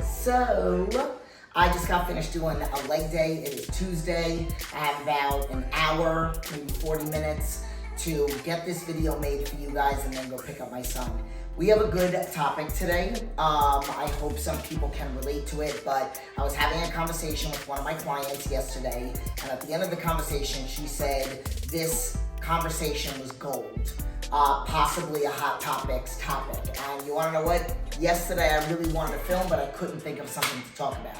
So, I just got finished doing a leg day. It is Tuesday. I have about an hour, maybe 40 minutes to get this video made for you guys and then go pick up my son. We have a good topic today. I hope some people can relate to it, but I was having a conversation with one of my clients yesterday, and at the end of the conversation, she said this conversation was gold. Possibly a hot topics topic. And you wanna know what? Yesterday I really wanted to film, but I couldn't think of something to talk about.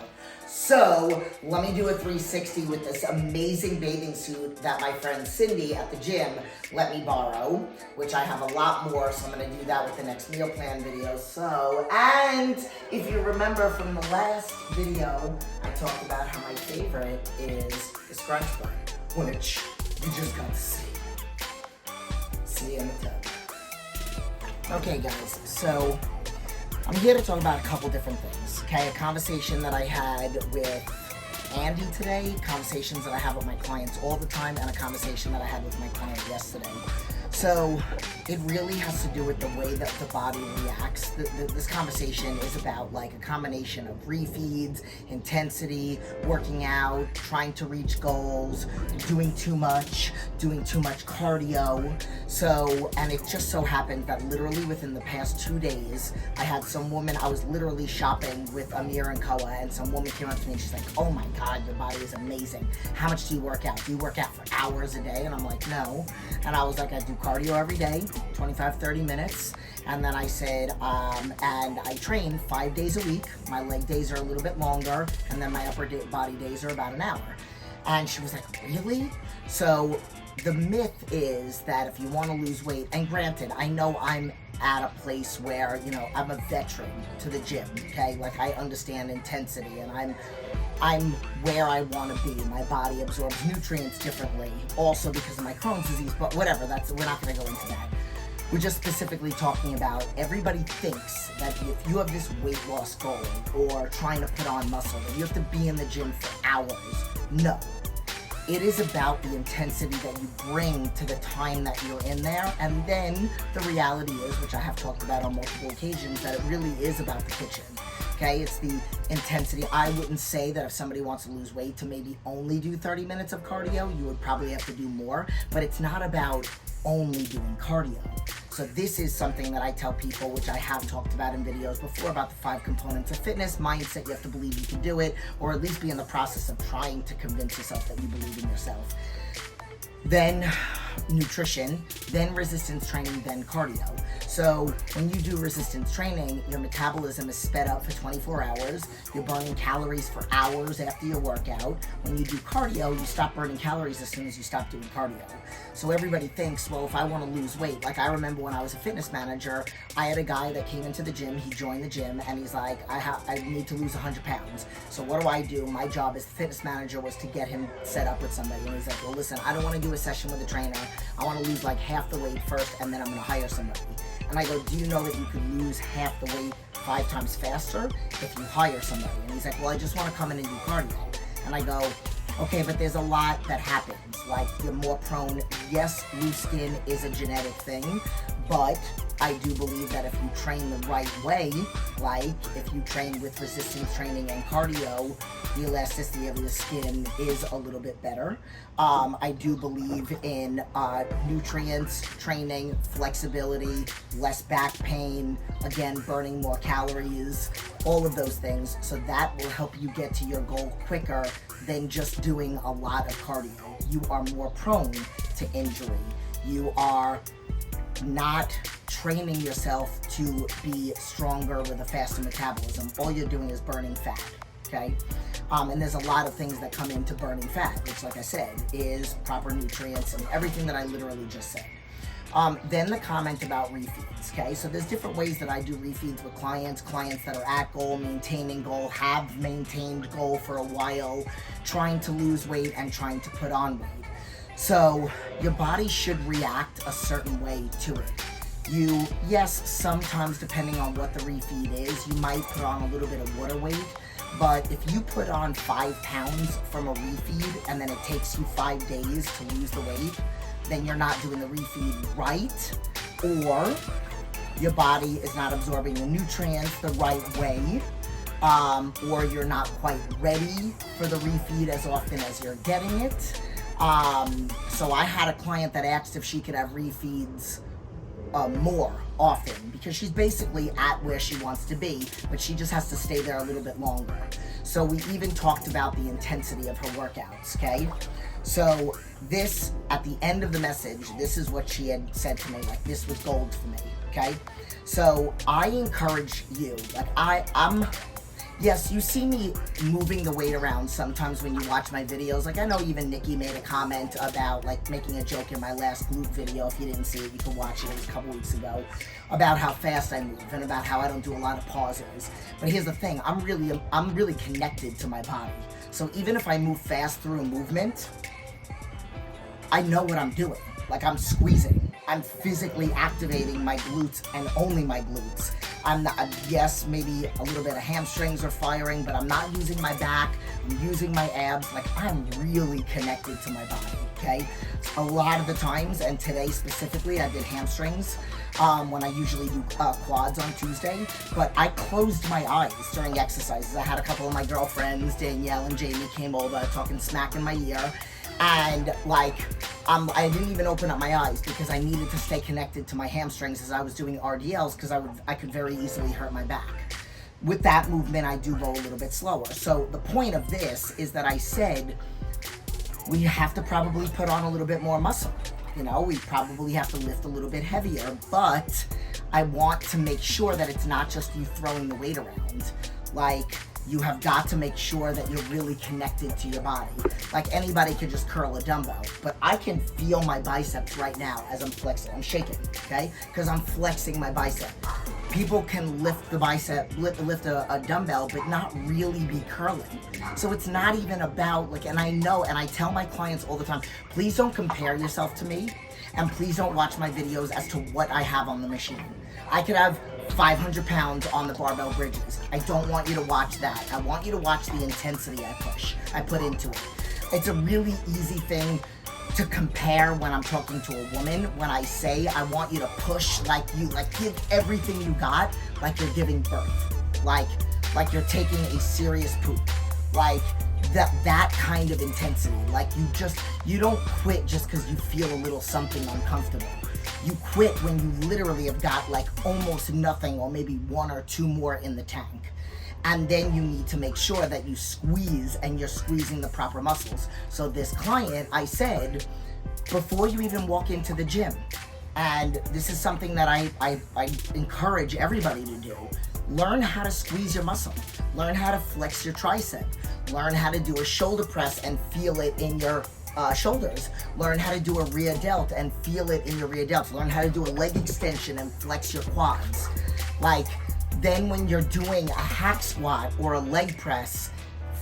So let me do a 360 with this amazing bathing suit that my friend Cindy at the gym let me borrow, which I have a lot more, so I'm gonna do that with the next meal plan video. So, and if you remember from the last video, I talked about how my favorite is the scrunch bun, which you just got to see. See you in the tub. Okay guys, so I'm here to talk about a couple different things, okay? A conversation that I had with Andy today, conversations that I have with my clients all the time, and a conversation that I had with my client yesterday. So it really has to do with the way that the body reacts. This conversation is about like a combination of refeeds, intensity, working out, trying to reach goals, doing too much cardio. So, and it just so happened that literally within the past 2 days, I had some woman, I was literally shopping with Amir and Koa, and some woman came up to me and she's like, oh my God, your body is amazing. How much do you work out? Do you work out for hours a day? And I'm like, no. And I was like, I do cardio every day, 25, 30 minutes. And then I said, and I train 5 days a week. My leg days are a little bit longer, and then my upper body days are about an hour. And she was like, really? So the myth is that if you want to lose weight, and granted, I know I'm at a place where, you know, I'm a veteran to the gym, okay? Like I understand intensity, and I'm where I want to be. My body absorbs nutrients differently, also because of my Crohn's disease, but whatever, we're not going to go into that. We're just specifically talking about everybody thinks that if you have this weight loss goal or trying to put on muscle, that you have to be in the gym for hours. No. It is about the intensity that you bring to the time that you're in there, and then the reality is, which I have talked about on multiple occasions, that it really is about the kitchen. Okay, it's the intensity. I wouldn't say that if somebody wants to lose weight to maybe only do 30 minutes of cardio, you would probably have to do more, but it's not about only doing cardio. So this is something that I tell people, which I have talked about in videos before, about the 5 components of fitness, mindset, you have to believe you can do it, or at least be in the process of trying to convince yourself that you believe in yourself. Then nutrition, then resistance training, then cardio. So when you do resistance training, your metabolism is sped up for 24 hours. You're burning calories for hours after your workout. When you do cardio, you stop burning calories as soon as you stop doing cardio. So everybody thinks, well, if I want to lose weight, like I remember when I was a fitness manager, I had a guy that came into the gym, he joined the gym, and he's like, I need to lose 100 pounds. So what do? My job as the fitness manager was to get him set up with somebody. And he's like, well, listen, I don't want to do a session with a trainer. I want to lose like half the weight first, and then I'm going to hire somebody. And I go, do you know that you could lose half the weight 5 times faster if you hire somebody? And he's like, well, I just want to come in and do cardio. And I go, okay, but there's a lot that happens. Like, you're more prone. Yes, loose skin is a genetic thing, but I do believe that if you train the right way, like if you train with resistance training and cardio, the elasticity of your skin is a little bit better. I do believe in nutrients, training, flexibility, less back pain, again, burning more calories, all of those things. So that will help you get to your goal quicker than just doing a lot of cardio. You are more prone to injury. You are not training yourself to be stronger with a faster metabolism. All you're doing is burning fat, okay? And there's a lot of things that come into burning fat, which, like I said, is proper nutrients and everything that I literally just said. Then the comment about refeeds, okay? So there's different ways that I do refeeds with clients that are at goal, maintaining goal, have maintained goal for a while, trying to lose weight and trying to put on weight. So your body should react a certain way to it. Yes, sometimes depending on what the refeed is, you might put on a little bit of water weight, but if you put on 5 pounds from a refeed and then it takes you 5 days to lose the weight, then you're not doing the refeed right, or your body is not absorbing the nutrients the right way. or you're not quite ready for the refeed as often as you're getting it. So I had a client that asked if she could have refeeds more often, because she's basically at where she wants to be, but she just has to stay there a little bit longer. So we even talked about the intensity of her workouts, okay? So this, at the end of the message, this is what she had said to me, like, this was gold for me, okay? So I encourage you, like yes, you see me moving the weight around sometimes when you watch my videos. Like, I know even Nikki made a comment about, like, making a joke in my last glute video. If you didn't see it, you can watch it. It was a couple weeks ago, about how fast I move and about how I don't do a lot of pauses. But here's the thing, I'm really connected to my body. So even if I move fast through a movement, I know what I'm doing. Like, I'm squeezing. I'm physically activating my glutes and only my glutes. I'm not, yes, maybe a little bit of hamstrings are firing, but I'm not using my back. I'm using my abs. Like, I'm really connected to my body, okay? A lot of the times, and today specifically, I did hamstrings when I usually do quads on Tuesday, but I closed my eyes during exercises. I had a couple of my girlfriends, Danielle and Jamie, came over talking smack in my ear. And like, I didn't even open up my eyes because I needed to stay connected to my hamstrings as I was doing RDLs, because I could very easily hurt my back. With that movement, I do go a little bit slower. So the point of this is that I said we have to probably put on a little bit more muscle. You know, we probably have to lift a little bit heavier, but I want to make sure that it's not just you throwing the weight around. Like, you have got to make sure that you're really connected to your body. Like, anybody could just curl a dumbbell, but I can feel my biceps right now as I'm flexing. I'm shaking, okay? Because I'm flexing my bicep. People can lift the bicep, lift a dumbbell, but not really be curling. So it's not even about, like, and I know, and I tell my clients all the time, please don't compare yourself to me, and please don't watch my videos as to what I have on the machine. I could have 500 pounds on the barbell bridges. I don't want you to watch that. I want you to watch the intensity I put into it. It's a really easy thing to compare when I'm talking to a woman. When I say I want you to push like give everything you got, like you're giving birth, like you're taking a serious poop, like that kind of intensity. Like, you don't quit just because you feel a little something uncomfortable. You quit when you literally have got like almost nothing, or maybe 1 or 2 more in the tank. And then you need to make sure that you squeeze, and you're squeezing the proper muscles. So this client, I said, before you even walk into the gym, and this is something that I encourage everybody to do, learn how to squeeze your muscle. Learn how to flex your tricep. Learn how to do a shoulder press and feel it in your shoulders. Learn how to do a rear delt and feel it in your rear delts. Learn how to do a leg extension and flex your quads. Like, then when you're doing a hack squat or a leg press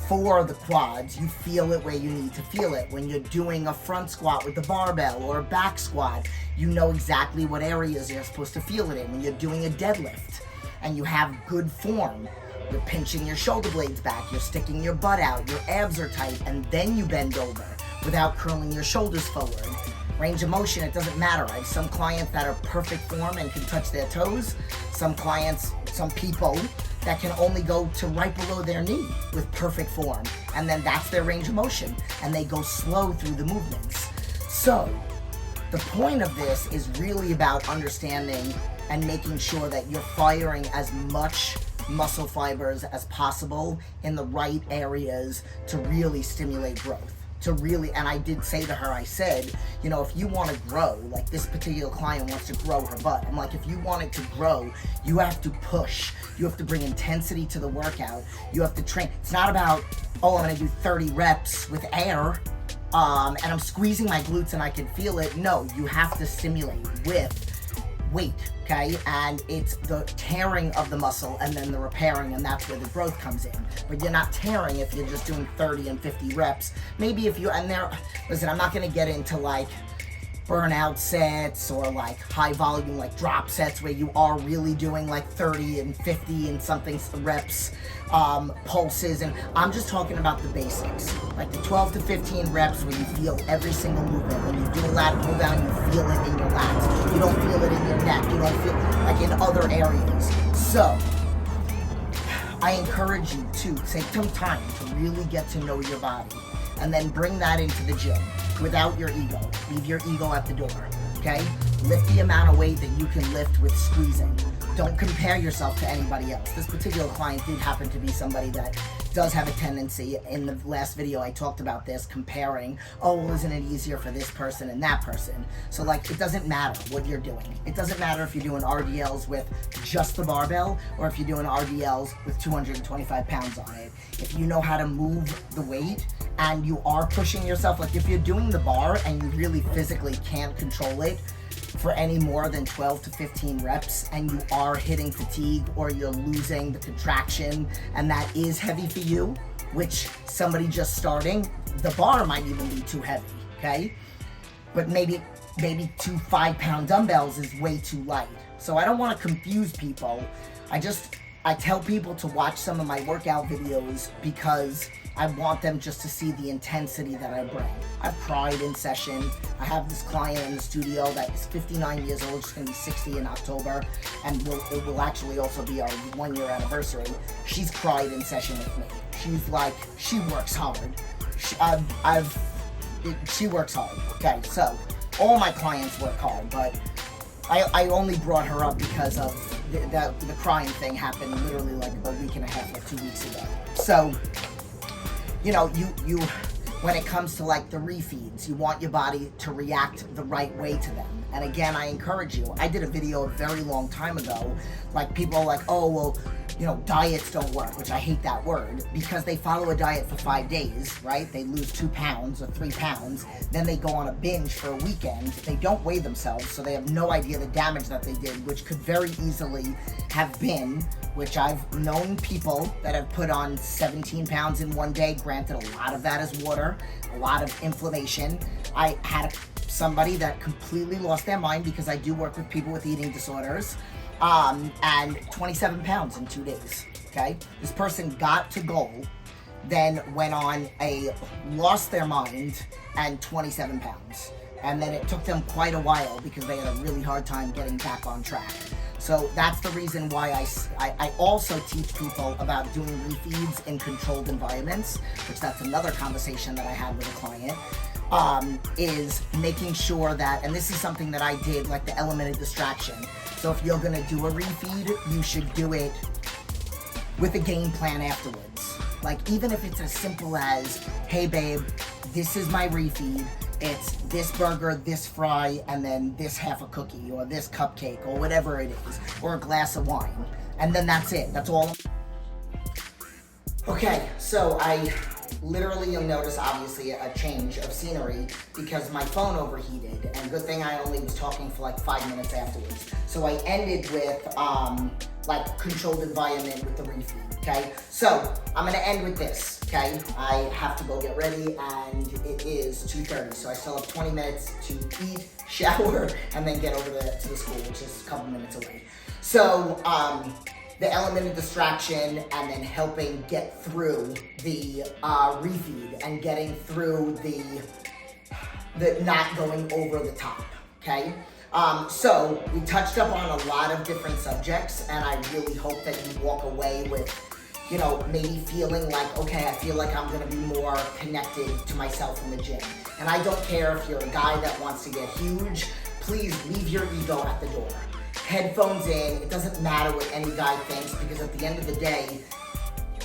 for the quads, you feel it where you need to feel it. When you're doing a front squat with the barbell or a back squat, you know exactly what areas you're supposed to feel it in. When you're doing a deadlift and you have good form, you're pinching your shoulder blades back, you're sticking your butt out, your abs are tight, and then you bend over without curling your shoulders forward. Range of motion, it doesn't matter. I have some clients that are perfect form and can touch their toes. Some people that can only go to right below their knee with perfect form. And then that's their range of motion. And they go slow through the movements. So the point of this is really about understanding and making sure that you're firing as much muscle fibers as possible in the right areas to really stimulate growth. And I did say to her, I said, you know, if you want to grow, like this particular client wants to grow her butt. I'm like, if you want it to grow, you have to push. You have to bring intensity to the workout. You have to train. It's not about, oh, I'm going to do 30 reps with air, and I'm squeezing my glutes and I can feel it. No, you have to stimulate with weight, okay? And it's the tearing of the muscle and then the repairing, and that's where the growth comes in. But you're not tearing if you're just doing 30 and 50 reps. Maybe if you, listen, I'm not gonna get into like burnout sets or like high volume like drop sets where you are really doing like 30 and 50 and something reps, pulses, and I'm just talking about the basics, like the 12 to 15 reps where you feel every single movement. When you do a lat pull down, you feel it in your lats. You don't feel it in your neck. You don't feel like in other areas. So I encourage you to take some time to really get to know your body and then bring that into the gym without your ego. Leave your ego at the door, okay? Lift the amount of weight that you can lift with squeezing. Don't compare yourself to anybody else. This particular client did happen to be somebody that does have a tendency. In the last video I talked about this, comparing, oh, well, isn't it easier for this person and that person? So like, it doesn't matter what you're doing. It doesn't matter if you're doing RDLs with just the barbell or if you're doing RDLs with 225 pounds on it. If you know how to move the weight and you are pushing yourself, like if you're doing the bar and you really physically can't control it for any more than 12 to 15 reps and you are hitting fatigue or you're losing the contraction and that is heavy for you, which somebody just starting, the bar might even be too heavy, okay? But maybe 2 5-pound dumbbells is way too light. So I don't want to confuse people. I tell people to watch some of my workout videos because I want them just to see the intensity that I bring. I've cried in session. I have this client in the studio that is 59 years old. She's gonna be 60 in October, and it will actually also be our 1-year anniversary. She's cried in session with me. She's like, she works hard. She works hard, okay? So, all my clients work hard, but I only brought her up because of the crying thing happened literally like a week and a half, like 2 weeks ago. So, you know, you when it comes to like the refeeds, you want your body to react the right way to them. And again, I encourage you. I did a video a very long time ago, like people are like, oh, well, you know, diets don't work, which I hate that word, because they follow a diet for 5 days, right? They lose 2 pounds or 3 pounds, then they go on a binge for a weekend. They don't weigh themselves, so they have no idea the damage that they did, which could very easily have been, which I've known people that have put on 17 pounds in 1 day. Granted, a lot of that is water, a lot of inflammation. I had somebody that completely lost their mind, because I do work with people with eating disorders, and 27 pounds in 2 days, okay? This person got to goal, then went on lost their mind, and 27 pounds. And then it took them quite a while because they had a really hard time getting back on track. So that's the reason why I also teach people about doing refeeds in controlled environments, which that's another conversation that I had with a client, is making sure that, and this is something that I did, like the element of distraction. So if you're gonna do a refeed, you should do it with a game plan afterwards. Like even if it's as simple as, hey babe, this is my refeed. It's this burger, this fry, and then this half a cookie, or this cupcake, or whatever it is, or a glass of wine. And then that's it, that's all. Okay, so I literally, you'll notice obviously a change of scenery because my phone overheated, and good thing I only was talking for like 5 minutes afterwards. So I ended with like controlled environment with the refeed, okay? So I'm gonna end with this, okay? I have to go get ready and it is 2:30, so I still have 20 minutes to eat, shower, and then get over to the school, which is a couple minutes away. So the element of distraction and then helping get through the refeed and getting through the not going over the top, okay? So we touched up on a lot of different subjects, and I really hope that you walk away with, you know, maybe feeling like, okay, I feel like I'm gonna be more connected to myself in the gym. And I don't care if you're a guy that wants to get huge, please leave your ego at the door. Headphones in, it doesn't matter what any guy thinks, because at the end of the day,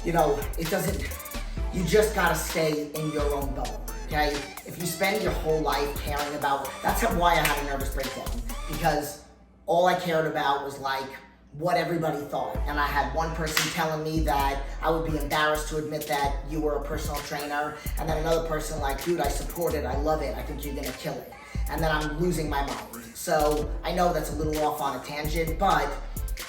you know, you just gotta stay in your own bubble, okay? If you spend your whole life caring about, that's why I had a nervous breakdown, because all I cared about was like what everybody thought. And I had one person telling me that I would be embarrassed to admit that you were a personal trainer, and then another person like, dude, I support it, I love it, I think you're gonna kill it. And then I'm losing my mind. So I know that's a little off on a tangent, but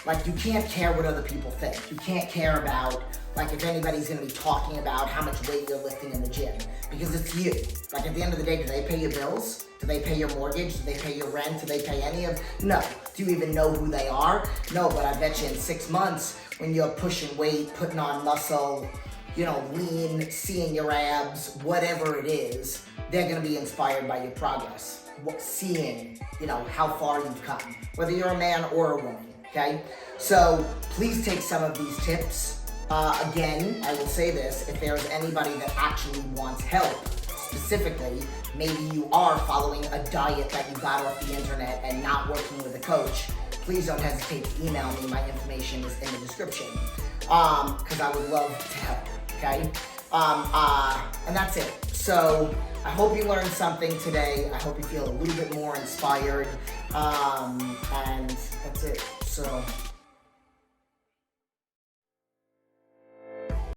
like you can't care what other people think. You can't care about like if anybody's gonna be talking about how much weight you're lifting in the gym, because it's you. Like at the end of the day, do they pay your bills? Do they pay your mortgage? Do they pay your rent? Do they pay any of? No. Do you even know who they are? No, but I bet you in 6 months when you're pushing weight, putting on muscle, you know, lean, seeing your abs, whatever it is, they're gonna be inspired by your progress. Seeing, you know, how far you've come, whether you're a man or a woman, okay? So please take some of these tips Again, I will say this, if there's anybody that actually wants help, specifically, maybe you are following a diet that you got off the internet and not working with a coach, please don't hesitate to email me. My information is in the description, because I would love to help, okay? And that's it. So I hope you learned something today. I hope you feel a little bit more inspired, and that's it. So